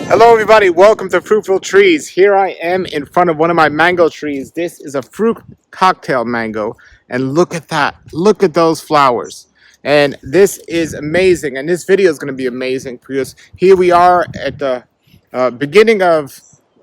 Hello everybody, welcome to Fruitful Trees. Here I am in front of one of my mango trees. This is a fruit cocktail mango, and look at that. Look at those flowers. And this is amazing, and this video is going to be amazing because here we are at the beginning of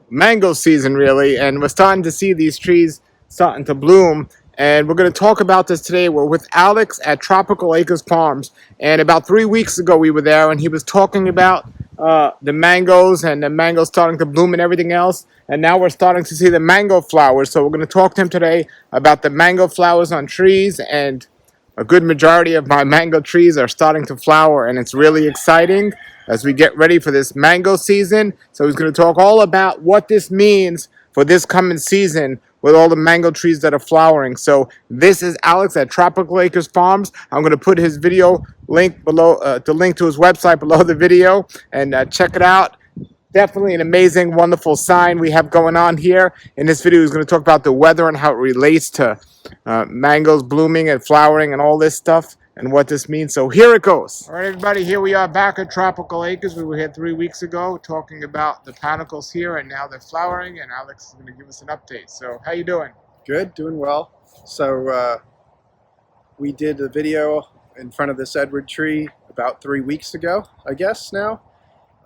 mango season really, and we're starting to see these trees starting to bloom. And we're going to talk about this today. We're with Alex at Tropical Acres Farms, and about 3 weeks ago we were there and he was talking about the mangoes and the mangoes starting to bloom and everything else, and now we're starting to see the mango flowers. So we're going to talk to him today about the mango flowers on trees, and a good majority of my mango trees are starting to flower, and it's really exciting as we get ready for this mango season. So he's going to talk all about what this means for this coming season with all the mango trees that are flowering. So this is Alex at Tropical Acres Farms. I'm going to put his video link below, the link to his website below the video, and check it out. Definitely an amazing, wonderful sign we have going on here. In this video, he's going to talk about the weather and how it relates to mangoes blooming and flowering and all this stuff and what this means. So here it goes. All right, everybody, here we are back at Tropical Acres. We were here 3 weeks ago talking about the panicles here, and now they're flowering, and Alex is going to give us an update. So how you doing? Good, doing well. So we did a video in front of this Edward tree about 3 weeks ago, I guess now.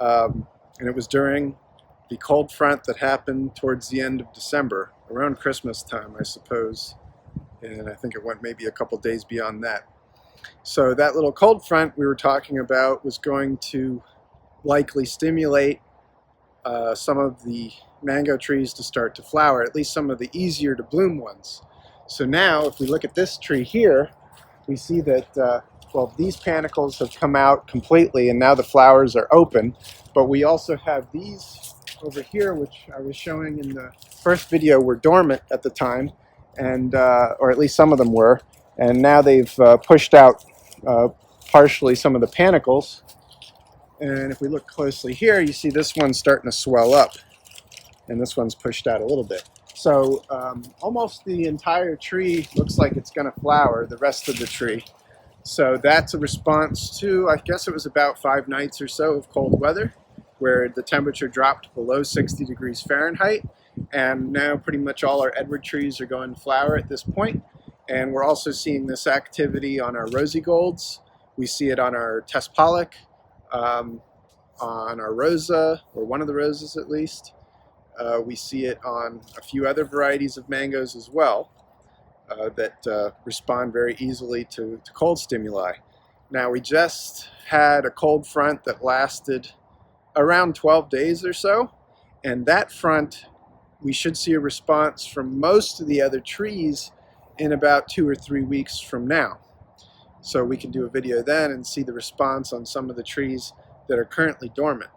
And it was during the cold front that happened towards the end of December, around Christmas time, I suppose. And I think it went maybe a couple days beyond that. So that little cold front we were talking about was going to likely stimulate some of the mango trees to start to flower, at least some of the easier to bloom ones. So now if we look at this tree here, we see that well, these panicles have come out completely and now the flowers are open, but we also have these over here, which I was showing in the first video, were dormant at the time, and or at least some of them were, and now they've pushed out partially some of the panicles. And if we look closely here, you see this one's starting to swell up, and this one's pushed out a little bit. So almost the entire tree looks like it's going to flower, the rest of the tree. So that's a response to, I guess it was about 5 nights or so of cold weather, where the temperature dropped below 60 degrees Fahrenheit. And now pretty much all our Edward trees are going to flower at this point. And we're also seeing this activity on our rosy golds. We see it on our Tess Pollock, on our Rosa, or one of the roses at least. We see it on a few other varieties of mangoes as well that respond very easily to cold stimuli. Now, we just had a cold front that lasted around 12 days or so, and that front, we should see a response from most of the other trees in about 2 or 3 weeks from now. So we can do a video then and see the response on some of the trees that are currently dormant.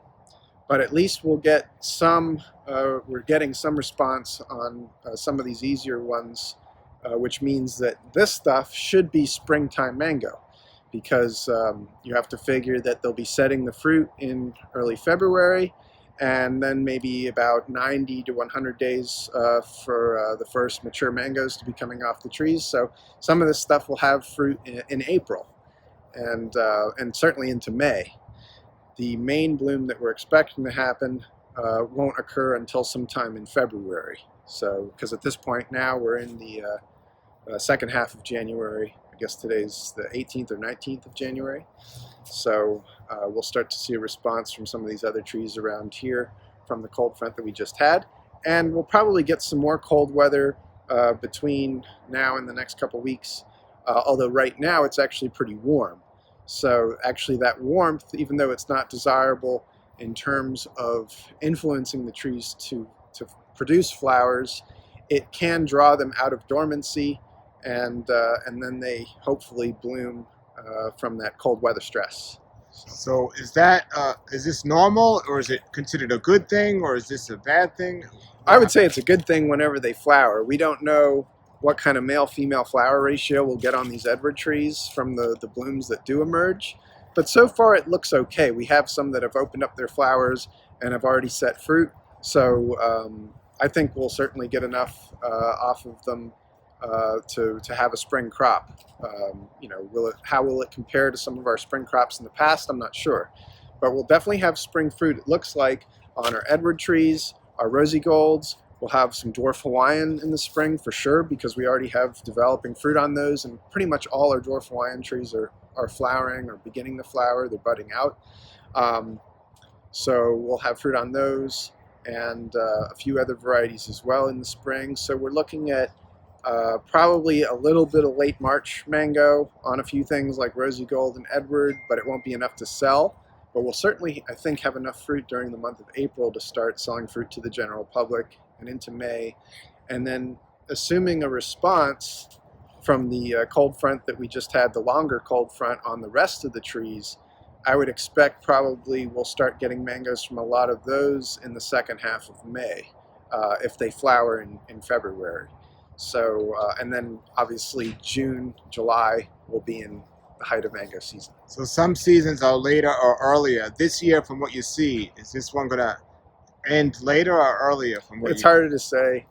But at least we'll get some, we're getting some response on some of these easier ones, which means that this stuff should be springtime mango, because you have to figure that they'll be setting the fruit in early February, and then maybe about 90 to 100 days for the first mature mangoes to be coming off the trees. So some of this stuff will have fruit in April, and certainly into May. The main bloom that we're expecting to happen won't occur until sometime in February. So, because at this point now we're in the second half of January. I guess today's the 18th or 19th of January. So we'll start to see a response from some of these other trees around here from the cold front that we just had. And we'll probably get some more cold weather between now and the next couple weeks, although right now it's actually pretty warm. So actually that warmth, even though it's not desirable in terms of influencing the trees to produce flowers, it can draw them out of dormancy, and then they hopefully bloom from that cold weather stress. So is that is this normal, or is it considered a good thing, or is this a bad thing? I would say it's a good thing whenever they flower. We don't know what kind of male-female flower ratio we'll get on these Edward trees from the blooms that do emerge. But so far it looks okay. We have some that have opened up their flowers and have already set fruit. So I think we'll certainly get enough off of them to have a spring crop. You know, how will it compare to some of our spring crops in the past? I'm not sure. But we'll definitely have spring fruit, it looks like, on our Edward trees, our rosy golds. We'll have some dwarf Hawaiian in the spring for sure, because we already have developing fruit on those, and pretty much all our dwarf Hawaiian trees are flowering or beginning to flower. They're budding out. So we'll have fruit on those, and a few other varieties as well in the spring. So we're looking at probably a little bit of late March mango on a few things like Rosy Gold and Edward, but it won't be enough to sell. But we'll certainly, I think, have enough fruit during the month of April to start selling fruit to the general public, and into May. And then, assuming a response from the cold front that we just had, the longer cold front on the rest of the trees, I would expect probably we'll start getting mangoes from a lot of those in the second half of May, if they flower in February. So, and then obviously June, July will be in the height of mango season. So some seasons are later or earlier. This year, from what you see, is this one gonna end later or earlier? From what It's harder to say.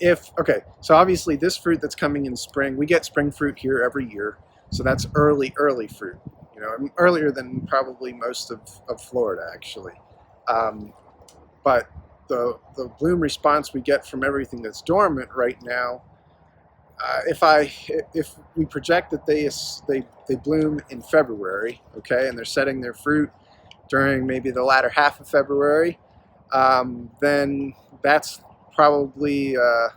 Okay, so obviously this fruit that's coming in spring, we get spring fruit here every year, so that's early fruit. You know, earlier than probably most of Florida, actually. But the bloom response we get from everything that's dormant right now, if we project that they bloom in February, okay, and they're setting their fruit during maybe the latter half of February, then that's probably a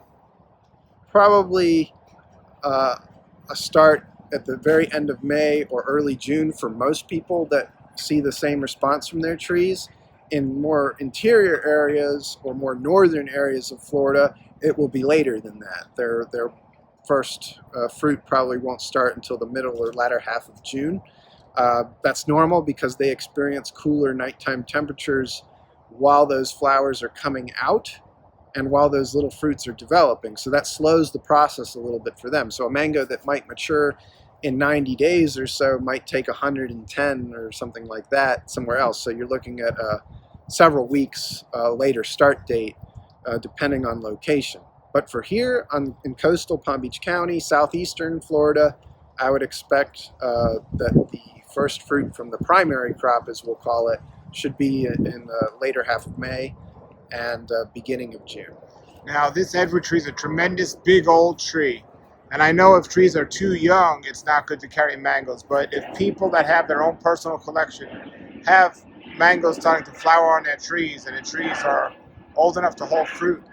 start at the very end of May or early June for most people that see the same response from their trees. In more interior areas or more northern areas of Florida, it will be later than that. Their first fruit probably won't start until the middle or latter half of June. That's normal because they experience cooler nighttime temperatures while those flowers are coming out and while those little fruits are developing. So that slows the process a little bit for them. So a mango that might mature in 90 days or so might take 110 or something like that somewhere else. So you're looking at several weeks later start date, depending on location. But for here in coastal Palm Beach County, southeastern Florida, I would expect that the first fruit from the primary crop, as we'll call it, should be in the later half of May and beginning of June. Now, this Edward tree is a tremendous big old tree. And I know if trees are too young, it's not good to carry mangoes. But if people that have their own personal collection have mangoes starting to flower on their trees, and the trees are old enough to hold fruit,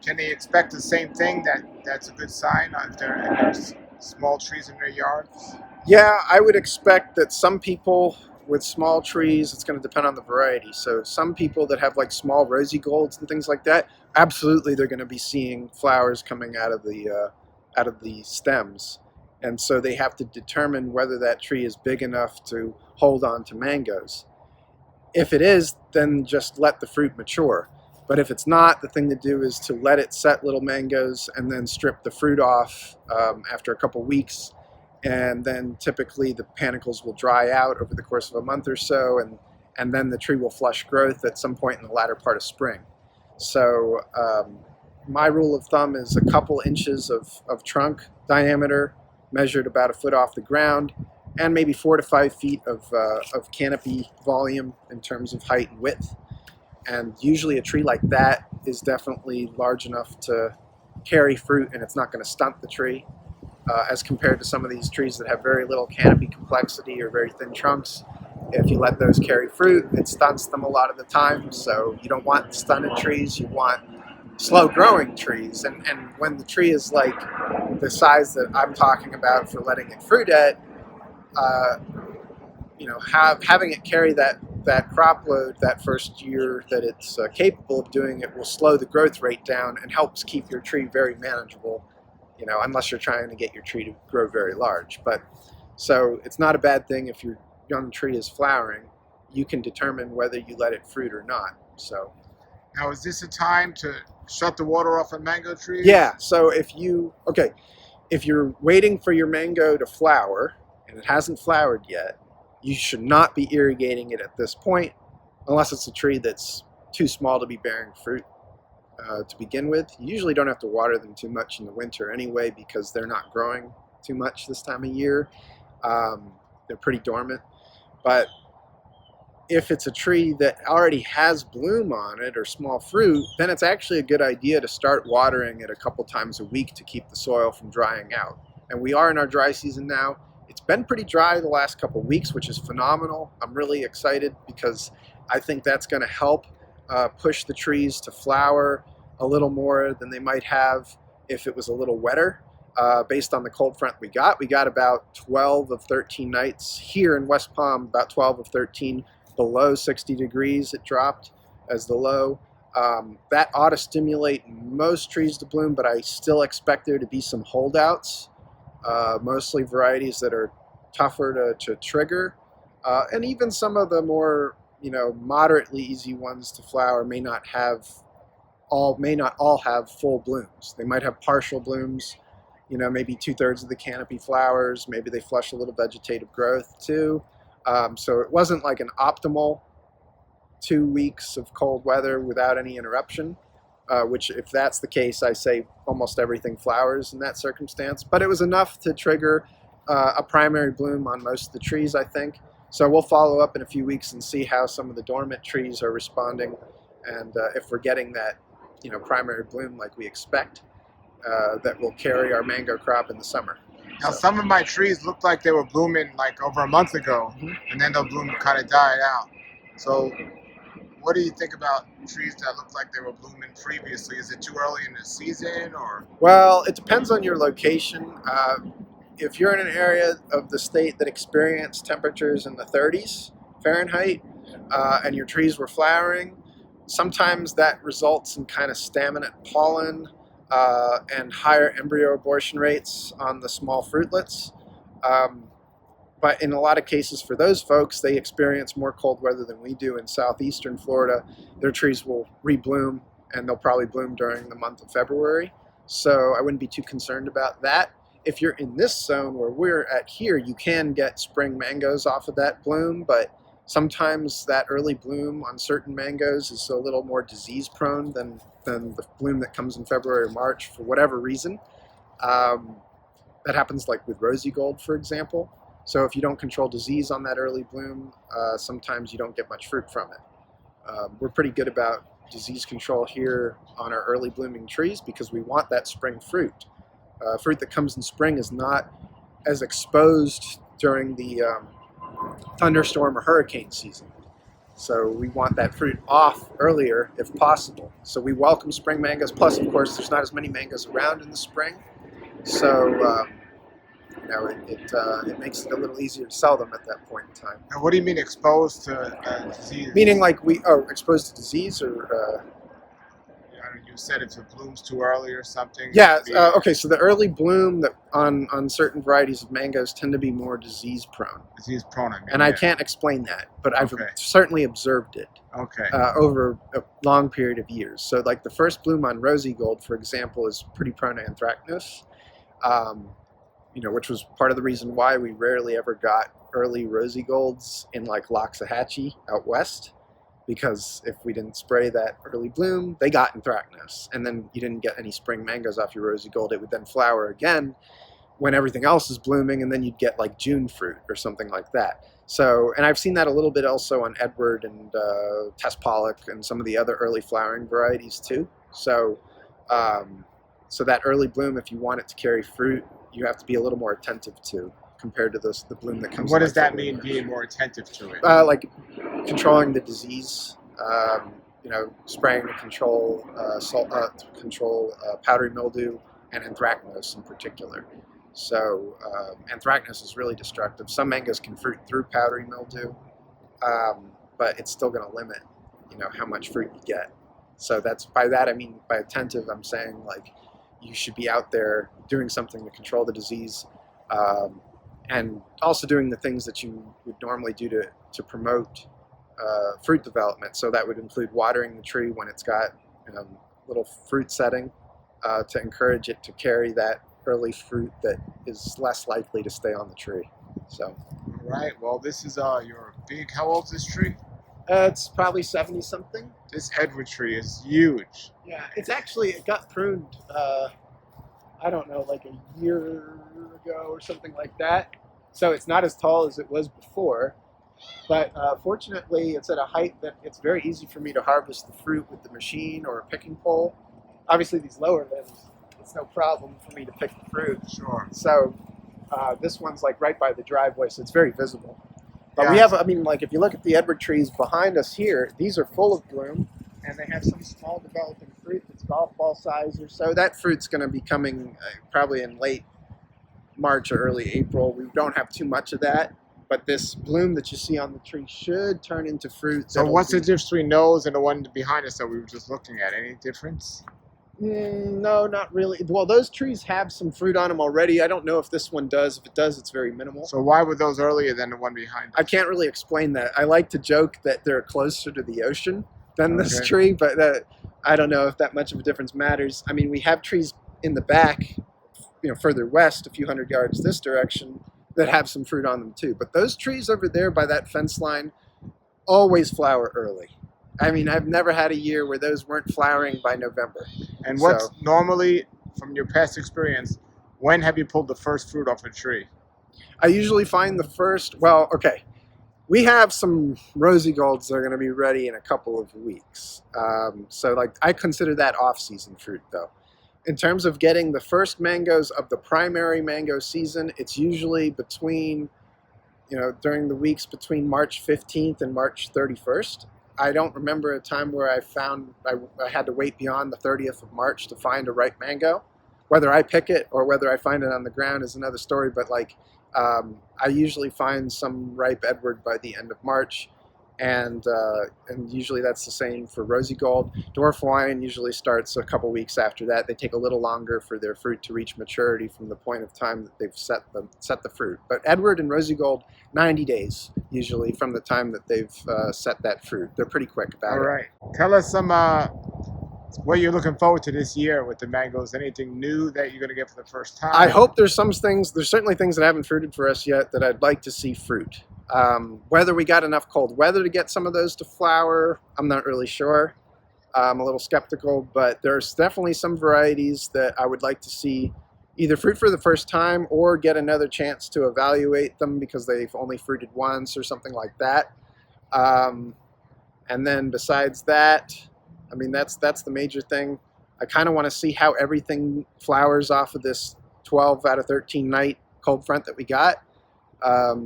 can they expect the same thing? That's a good sign if they're small trees in their yards? Yeah, I would expect that some people with small trees, it's going to depend on the variety. So some people that have like small rosy golds and things like that, absolutely they're going to be seeing flowers coming out of the stems. And so they have to determine whether that tree is big enough to hold on to mangoes. If it is, then just let the fruit mature. But if it's not, the thing to do is to let it set little mangoes and then strip the fruit off after a couple weeks. And then typically the panicles will dry out over the course of a month or so, and then the tree will flush growth at some point in the latter part of spring. So my rule of thumb is a couple inches of trunk diameter, measured about a foot off the ground, and maybe 4 to 5 feet of canopy volume in terms of height and width. And usually a tree like that is definitely large enough to carry fruit, and it's not going to stunt the tree. As compared to some of these trees that have very little canopy complexity or very thin trunks, if you let those carry fruit, it stunts them a lot of the time. So you don't want stunted trees, you want slow growing trees. And when the tree is like the size that I'm talking about for letting it fruit at, having it carry that crop load that first year that it's capable of doing it will slow the growth rate down and helps keep your tree very manageable, unless you're trying to get your tree to grow very large. But so it's not a bad thing if your young tree is flowering. You can determine whether you let it fruit or not. So now, is this a time to shut the water off on mango trees? yeah, so if you're waiting for your mango to flower and it hasn't flowered yet, you should not be irrigating it at this point unless it's a tree that's too small to be bearing fruit to begin with. You usually don't have to water them too much in the winter anyway because they're not growing too much this time of year. They're pretty dormant. But if it's a tree that already has bloom on it or small fruit, then it's actually a good idea to start watering it a couple times a week to keep the soil from drying out. And we are in our dry season now. It's been pretty dry the last couple of weeks, which is phenomenal. I'm really excited because I think that's going to help push the trees to flower a little more than they might have if it was a little wetter. Based on the cold front we got about 12 of 13 nights here in West Palm, about 12 of 13 below 60 degrees it dropped as the low. That ought to stimulate most trees to bloom, but I still expect there to be some holdouts, mostly varieties that are tougher to trigger, and even some of the more moderately easy ones to flower may not all have full blooms. They might have partial blooms. Maybe 2/3 of the canopy flowers. Maybe they flush a little vegetative growth too. So it wasn't like an optimal 2 weeks of cold weather without any interruption, which if that's the case, I say almost everything flowers in that circumstance. But it was enough to trigger a primary bloom on most of the trees, I think. So we'll follow up in a few weeks and see how some of the dormant trees are responding, and if we're getting that primary bloom like we expect. That will carry our mango crop in the summer. Now, some of my trees looked like they were blooming like over a month ago, and then the bloom kind of died out. So, what do you think about trees that look like they were blooming previously? Is it too early in the season, or? Well, it depends on your location. If you're in an area of the state that experienced temperatures in the 30s Fahrenheit, and your trees were flowering, sometimes that results in kind of staminate pollen, and higher embryo abortion rates on the small fruitlets. But in a lot of cases for those folks, they experience more cold weather than we do in southeastern Florida. Their trees will rebloom, and they'll probably bloom during the month of February. So I wouldn't be too concerned about that. If you're in this zone where we're at here, you can get spring mangoes off of that bloom, but sometimes that early bloom on certain mangoes is a little more disease prone than the bloom that comes in February or March for whatever reason. That happens like with rosy gold, for example. So if you don't control disease on that early bloom, sometimes you don't get much fruit from it. We're pretty good about disease control here on our early blooming trees because we want that spring fruit. Fruit that comes in spring is not as exposed during the thunderstorm or hurricane season. So we want that fruit off earlier if possible. So we welcome spring mangoes. Plus, of course, there's not as many mangoes around in the spring. So, it makes it a little easier to sell them at that point in time. Now, what do you mean exposed to disease? Meaning like exposed to disease or... You said if it blooms too early or something. Yeah. Okay. So the early bloom that on certain varieties of mangoes tend to be more disease prone. Disease prone. And I can't explain that, but I've certainly observed it. Okay. Over a long period of years. So like the first bloom on rosy gold, for example, is pretty prone to anthracnose. Which was part of the reason why we rarely ever got early rosy golds in like Loxahatchee out west. Because if we didn't spray that early bloom, they got anthracnose. And then you didn't get any spring mangoes off your rosy gold. It would then flower again when everything else is blooming, and then you'd get like June fruit or something like that. So, and I've seen that a little bit also on Edward and Tess Pollock and some of the other early flowering varieties too. So, so that early bloom, if you want it to carry fruit, you have to be a little more attentive to compared to the bloom that comes. What does that mean, being more attentive to it? Like controlling the disease, spraying to control powdery mildew and anthracnose in particular. So anthracnose is really destructive. Some mangoes can fruit through powdery mildew, but it's still going to limit, how much fruit you get. So by attentive, I'm saying like you should be out there doing something to control the disease. And also doing the things that you would normally do to promote fruit development. So that would include watering the tree when it's got little fruit setting to encourage it to carry that early fruit that is less likely to stay on the tree. So. All right. Well, this is your big. How old is this tree? It's probably 70 something. This Edward tree is huge. Yeah, it got pruned. I don't know, like a year ago or something like that. So it's not as tall as it was before. But fortunately, it's at a height that it's very easy for me to harvest the fruit with the machine or a picking pole. Obviously, these lower limbs, it's no problem for me to pick the fruit. Sure. So this one's like right by the driveway, so it's very visible. But we Yeah. have, I mean, like if you look at the Edward trees behind us here, these are full of bloom, and they have some small developing fruit that's golf ball size or so. That fruit's going to be coming probably in late March or early April. We don't have too much of that, but this bloom that you see on the tree should turn into fruit. So what's the difference between those and the one behind us that we were just looking at? Any difference? No, not really. Well, those trees have some fruit on them already. I don't know if this one does. If it does, it's very minimal. So why were those earlier than the one behind us? I can't really explain that. I like to joke that they're closer to the ocean than this Okay. tree, but I don't know if that much of a difference matters. I mean, we have trees in the back, further west, a few hundred yards this direction, that have some fruit on them too. But those trees over there by that fence line always flower early. I mean, I've never had a year where those weren't flowering by November. And what's normally, from your past experience, when have you pulled the first fruit off a tree? I usually find the first, well, okay. We have some rosy golds that are going to be ready in a couple of weeks. So like I consider that off-season fruit though. In terms of getting the first mangoes of the primary mango season, it's usually between, during the weeks between March 15th and March 31st. I don't remember a time where I had to wait beyond the 30th of March to find a ripe mango. Whether I pick it or whether I find it on the ground is another story, but I usually find some ripe Edward by the end of March, and usually that's the same for Rosy Gold. Dwarf Hawaiian usually starts a couple weeks after that. They take a little longer for their fruit to reach maturity from the point of time that they've set the fruit. But Edward and Rosy Gold, 90 days usually from the time that they've set that fruit. They're pretty quick about it. All right. Tell us some what you're looking forward to this year with the mangoes. Anything new that you're going to get for the first time? I hope there's certainly things that haven't fruited for us yet that I'd like to see fruit. Whether we got enough cold weather to get some of those to flower, I'm not really sure. I'm a little skeptical, but there's definitely some varieties that I would like to see either fruit for the first time or get another chance to evaluate them because they've only fruited once or something like that. And then besides that, I mean, that's the major thing. I kind of want to see how everything flowers off of this 12 out of 13 night cold front that we got.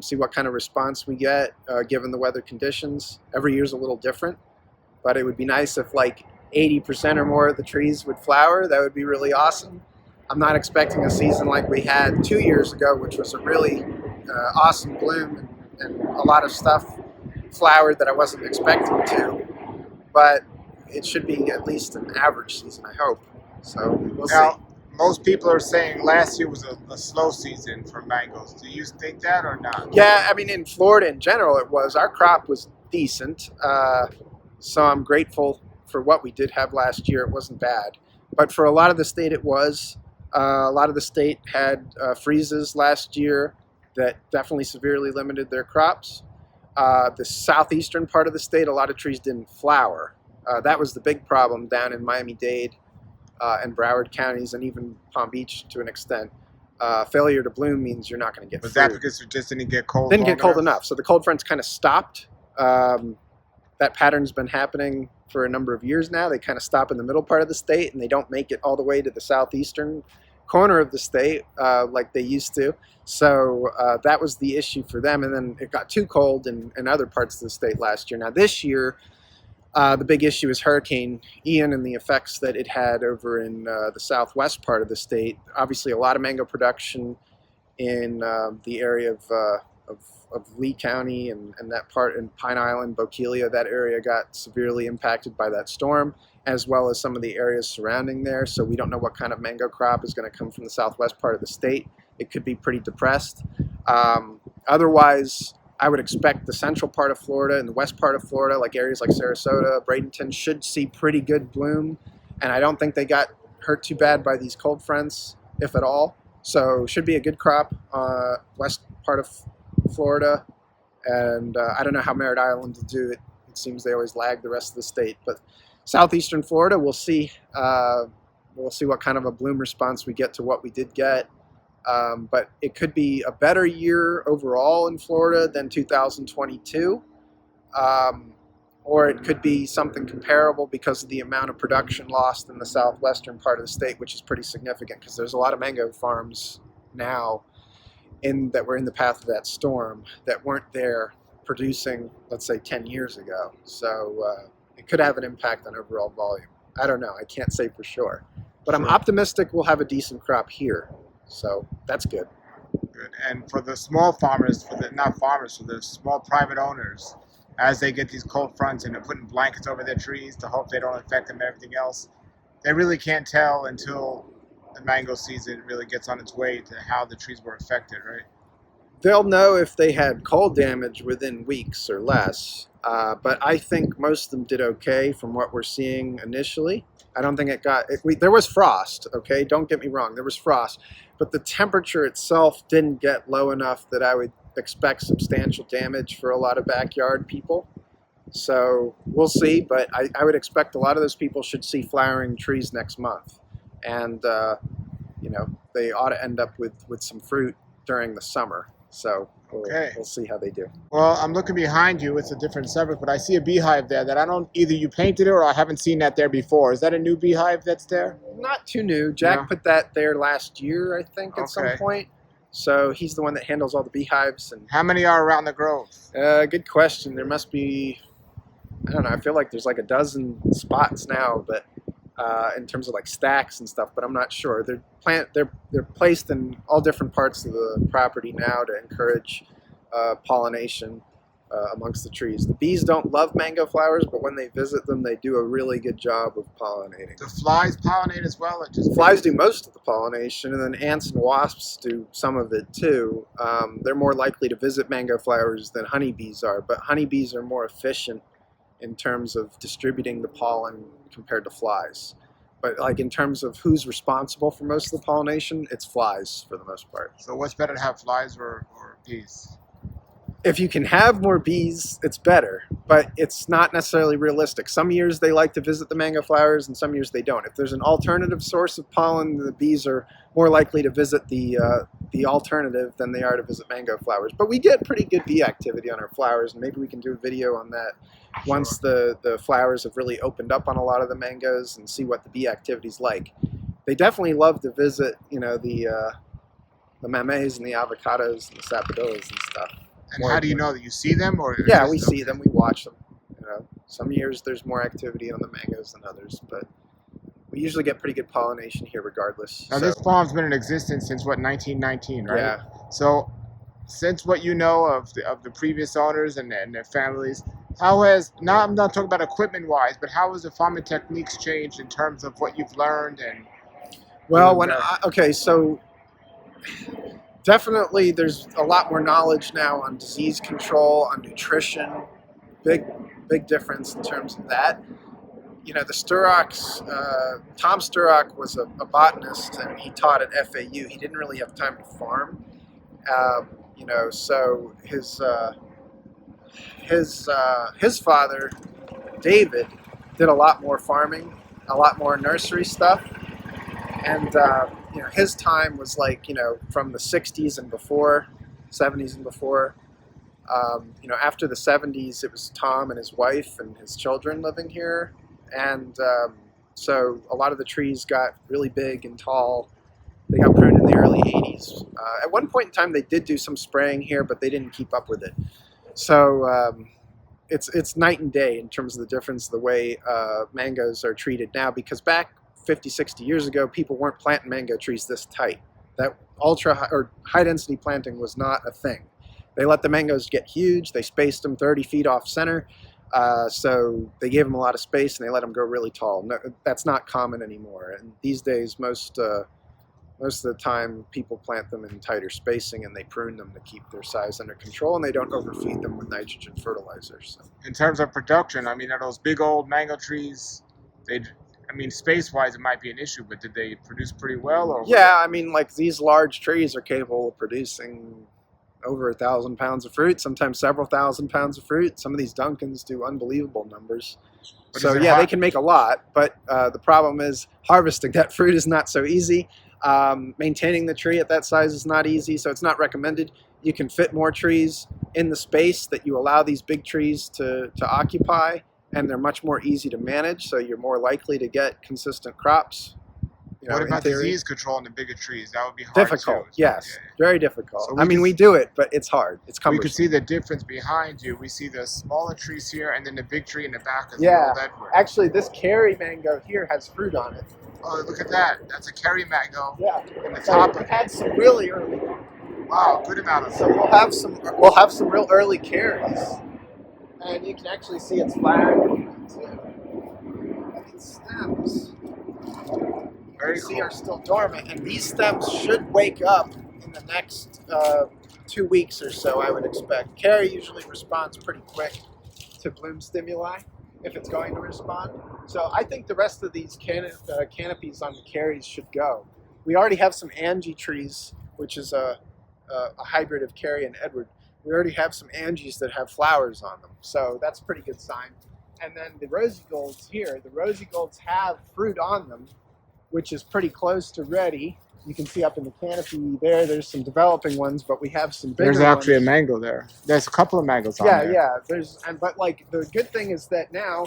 See what kind of response we get given the weather conditions. Every year's a little different, but it would be nice if like 80% or more of the trees would flower. That would be really awesome. I'm not expecting a season like we had 2 years ago, which was a really awesome bloom and a lot of stuff flowered that I wasn't expecting to, but it should be at least an average season, I hope. So we'll see. Most people are saying last year was a slow season for mangoes. Do you think that or not? Yeah, I mean, in Florida in general, it was. Our crop was decent, so I'm grateful for what we did have last year. It wasn't bad. But for a lot of the state, it was. A lot of the state had freezes last year that definitely severely limited their crops. The southeastern part of the state, a lot of trees didn't flower. That was the big problem down in Miami-Dade and Broward counties and even Palm Beach to an extent. Failure to bloom means you're not going to get fruit. Was that because it just didn't get cold? Didn't get cold enough. So the cold fronts kind of stopped. That pattern's been happening for a number of years now. They kind of stop in the middle part of the state and they don't make it all the way to the southeastern corner of the state like they used to. So that was the issue for them. And then it got too cold in other parts of the state last year. Now this year, the big issue is Hurricane Ian and the effects that it had over in the southwest part of the state. Obviously, a lot of mango production in the area of Lee County and that part in Pine Island, Bokeelia. That area got severely impacted by that storm, as well as some of the areas surrounding there. So we don't know what kind of mango crop is going to come from the southwest part of the state. It could be pretty depressed. Otherwise, I would expect the central part of Florida and the west part of Florida, like areas like Sarasota, Bradenton, should see pretty good bloom. And I don't think they got hurt too bad by these cold fronts, if at all. So should be a good crop, west part of Florida. And I don't know how Merritt Island will do it. It seems they always lag the rest of the state. But southeastern Florida, we'll see. We'll see what kind of a bloom response we get to what we did get. But it could be a better year overall in Florida than 2022. Or it could be something comparable because of the amount of production lost in the southwestern part of the state, which is pretty significant because there's a lot of mango farms now that were in the path of that storm that weren't there producing, let's say, 10 years ago. So it could have an impact on overall volume. I don't know. I can't say for sure. But I'm optimistic we'll have a decent crop here. So that's good. Good. And for the small farmers, for the small private owners, as they get these cold fronts and they're putting blankets over their trees to hope they don't affect them and everything else, they really can't tell until the mango season really gets on its way to how the trees were affected, right? They'll know if they had cold damage within weeks or less, but I think most of them did okay from what we're seeing initially. I don't think there was frost, okay? Don't get me wrong, there was frost, but the temperature itself didn't get low enough that I would expect substantial damage for a lot of backyard people. So we'll see, but I would expect a lot of those people should see flowering trees next month. And, they ought to end up with some fruit during the summer. So we'll see how they do. Well, I'm looking behind you. It's a different subject, but I see a beehive there that either you painted it or I haven't seen that there before. Is that a new beehive that's there? Not too new. Jack put that there last year, I think, at some point. So he's the one that handles all the beehives. And how many are around the grove? Good question. There must be, I don't know, I feel like there's like a dozen spots now, but in terms of like stacks and stuff, but I'm not sure. They're placed in all different parts of the property now to encourage pollination amongst the trees. The bees don't love mango flowers, but when they visit them, they do a really good job of pollinating. Do flies pollinate as well? Or just flies do most of the pollination, and then ants and wasps do some of it too. They're more likely to visit mango flowers than honeybees are, but honeybees are more efficient in terms of distributing the pollen compared to flies. But like in terms of who's responsible for most of the pollination, it's flies for the most part. So what's better to have, flies or bees? If you can have more bees, it's better, but it's not necessarily realistic. Some years they like to visit the mango flowers and some years they don't. If there's an alternative source of pollen, the bees are more likely to visit the alternative than they are to visit mango flowers. But we get pretty good bee activity on our flowers, and maybe we can do a video on that once the flowers have really opened up on a lot of the mangoes and see what the bee activity's like. They definitely love to visit, the mames and the avocados and the sapodillas and stuff. And how do you know that you see them? Or yeah, we see them. We watch them. Some years there's more activity on the mangoes than others, but we usually get pretty good pollination here regardless. Now, this farm's been in existence since, 1919, right? Yeah. So, since what you know of the previous owners and their families, how has, now I'm not talking about equipment-wise, but how has the farming techniques changed in terms of what you've learned? Well, so definitely there's a lot more knowledge now on disease control, on nutrition. Big difference in terms of that. The Sturrocks, Tom Sturrock was a botanist and he taught at FAU. He didn't really have time to farm. So his father, David, did a lot more farming, a lot more nursery stuff. And, his time was from the 60s and before, 70s and before. After the 70s, it was Tom and his wife and his children living here. And so a lot of the trees got really big and tall. They got pruned in the early 80s. At one point in time, they did do some spraying here, but they didn't keep up with it. So it's night and day in terms of the difference the way mangoes are treated now, because back 50, 60 years ago, people weren't planting mango trees this tight. That high density planting was not a thing. They let the mangoes get huge. They spaced them 30 feet off center. So they gave them a lot of space and they let them grow really tall. No, that's not common anymore. And these days, most of the time, people plant them in tighter spacing and they prune them to keep their size under control, and they don't overfeed them with nitrogen fertilizers. So. In terms of production, are those big old mango trees, space-wise, it might be an issue, but did they produce pretty well? Or yeah, these large trees are capable of producing over 1,000 pounds of fruit, sometimes several thousand pounds of fruit. Some of these Duncans do unbelievable numbers. But so yeah, they can make a lot, but the problem is harvesting that fruit is not so easy. Maintaining the tree at that size is not easy, so it's not recommended. You can fit more trees in the space that you allow these big trees to occupy, and they're much more easy to manage, so you're more likely to get consistent crops. What In about theory. disease control in the bigger trees? That would be hard Difficult, too. yes. Yeah. Very difficult. So I mean, we do it, but it's hard. It's we cumbersome. can see the difference behind you. We see the smaller trees here, and then the big tree in the back is the Yeah. old Edward. Actually, this Kerry mango here has fruit on it. Oh, look at that. That's a Kerry mango. Yeah. In the So top we of had some really early. Wow, good amount of So we'll have some real early carries, and you can actually see its flowering too. These stems, very see, cool. are still dormant, and these stems should wake up in the next 2 weeks or so, I would expect. Kerry usually responds pretty quick to bloom stimuli if it's going to respond. So I think the rest of these canopies on the Kerrys should go. We already have some Angie trees, which is a hybrid of Kerry and Edward. We already have some Angies that have flowers on them, so that's a pretty good sign. And then the Rosy Golds here, the Rosy Golds have fruit on them, which is pretty close to ready. You can see up in the canopy there's some developing ones, but we have some bigger There's actually ones. a mango there. There's a couple of mangoes on there. Yeah. But like the good thing is that now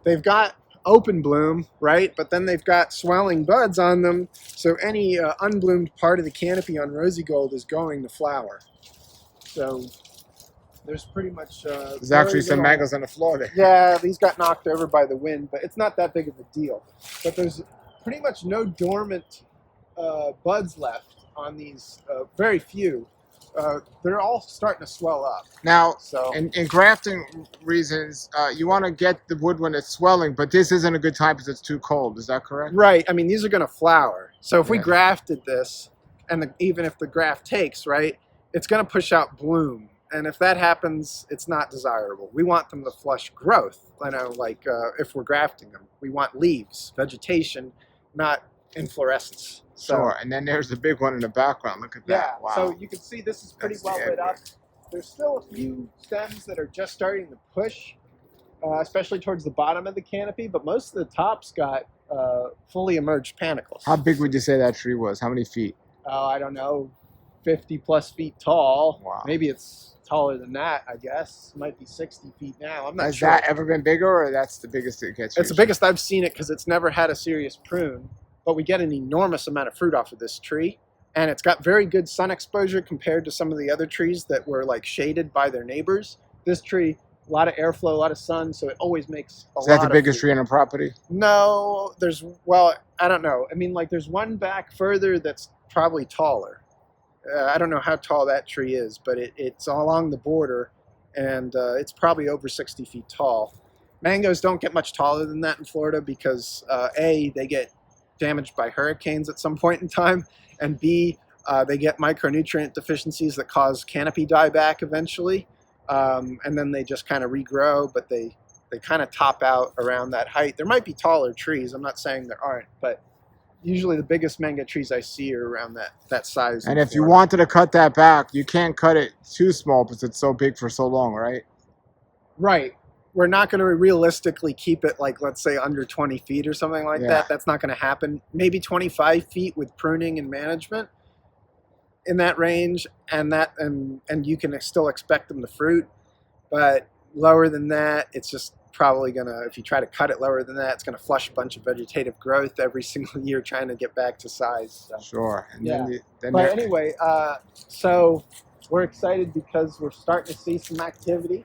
they've got open bloom, right? But then they've got swelling buds on them, so any unbloomed part of the canopy on Rosy Gold is going to flower. So there's pretty much there's actually some mangoes on the floor there. Yeah, these got knocked over by the wind, but it's not that big of a deal. But there's pretty much no dormant buds left on these, very few. They're all starting to swell up. Now, so in grafting reasons, you want to get the wood when it's swelling, but this isn't a good time because it's too cold. Is that correct? Right. I mean, these are going to flower. So if we Yeah. grafted this, and even if the graft takes, right, it's going to push out bloom. And if that happens, it's not desirable. We want them to flush growth. Like if we're grafting them, we want leaves, vegetation, not inflorescence. So, Sure. And then there's the big one in the background. Look at yeah. that. Wow. So you can see this is pretty That's well the lit up. Edward. There's still a few stems that are just starting to push, especially towards the bottom of the canopy, but most of the tops got fully emerged panicles. How big would you say that tree was? How many feet? I don't know, 50 plus feet tall. Wow. Maybe it's taller than that, I guess. It might be 60 feet now. I'm not Has sure. that ever been bigger, or that's the biggest it gets? It's the biggest I've seen it because it's never had a serious prune, but we get an enormous amount of fruit off of this tree. And it's got very good sun exposure compared to some of the other trees that were like shaded by their neighbors. This tree, a lot of airflow, a lot of sun, so it always makes a lot of Is that the biggest fruit. tree on the property? No, I don't know. I mean, like there's one back further that's probably taller. I don't know how tall that tree is, but it's along the border, and it's probably over 60 feet tall. Mangoes don't get much taller than that in Florida because A, they get damaged by hurricanes at some point in time, and B, they get micronutrient deficiencies that cause canopy dieback eventually, and then they just kind of regrow, but they kind of top out around that height. There might be taller trees. I'm not saying there aren't, but usually the biggest mango trees I see are around that size. And if you wanted to cut that back, you can't cut it too small because it's so big for so long, right? Right. We're not going to realistically keep it like, let's say, under 20 feet or something like that. That's not going to happen. Maybe 25 feet with pruning and management in that range, and you can still expect them to fruit. But lower than that, it's just probably going to, if you try to cut it lower than that, it's going to flush a bunch of vegetative growth every single year trying to get back to size. So. Sure. And Yeah. then But anyway, so we're excited because we're starting to see some activity.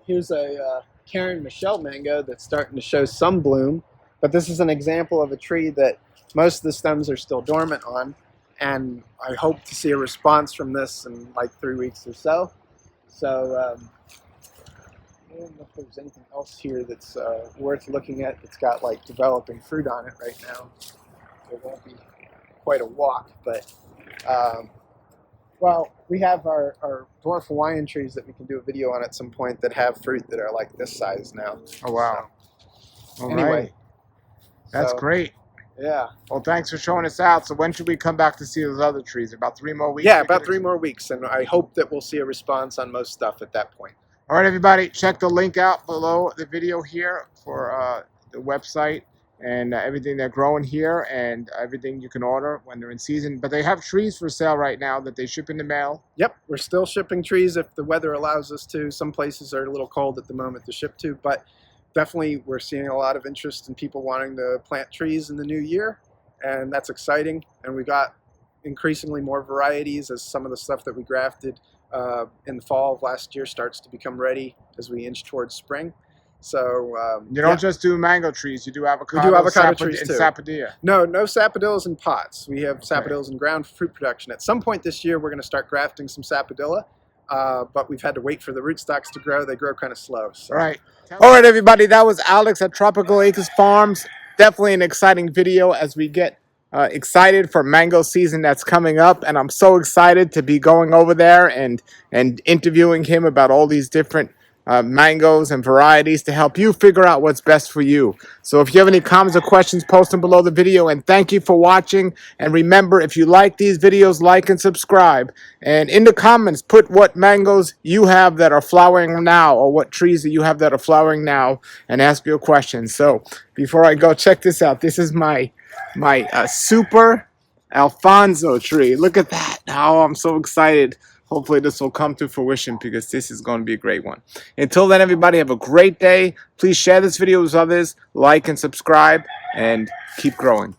Here's a Karen Michelle mango that's starting to show some bloom, but this is an example of a tree that most of the stems are still dormant on, and I hope to see a response from this in like 3 weeks or so. So I don't know if there's anything else here that's worth looking at that's got like developing fruit on it right now. It won't be quite a walk, but well, we have our dwarf Hawaiian trees that we can do a video on at some point that have fruit that are like this size now. Oh, wow. So, All anyway, right. That's great. Yeah. Well, thanks for showing us out. So when should we come back to see those other trees? About 3 more weeks? Yeah, about 3 more weeks, and I hope that we'll see a response on most stuff at that point. All right, everybody, check the link out below the video here for the website and everything they're growing here, and everything you can order when they're in season. But they have trees for sale right now that they ship in the mail. Yep, we're still shipping trees if the weather allows us to. Some places are a little cold at the moment to ship to, but definitely we're seeing a lot of interest in people wanting to plant trees in the new year, and that's exciting. And we got increasingly more varieties as some of the stuff that we grafted in the fall of last year starts to become ready as we inch towards spring. So You don't just do mango trees; you do avocado. We do avocado trees and too. sapodilla. No sapodillas in pots. We have sapodillas in ground for fruit production. At some point this year, we're going to start grafting some sapodilla, but we've had to wait for the rootstocks to grow. They grow kind of slow. So. Right. All right, everybody. That was Alex at Tropical Acres Farms. Definitely an exciting video as we get excited for mango season that's coming up, and I'm so excited to be going over there and interviewing him about all these different mangoes and varieties to help you figure out what's best for you. So if you have any comments or questions, post them below the video, and thank you for watching. And remember, if you like these videos, like and subscribe, and in the comments put what mangoes you have that are flowering now, or what trees that you have that are flowering now, and ask your questions. So before I go, check this out. This is my super Alfonso tree. Look at that. Oh, I'm so excited. Hopefully this will come to fruition because this is going to be a great one. Until then, everybody, have a great day. Please share this video with others, like and subscribe, and keep growing.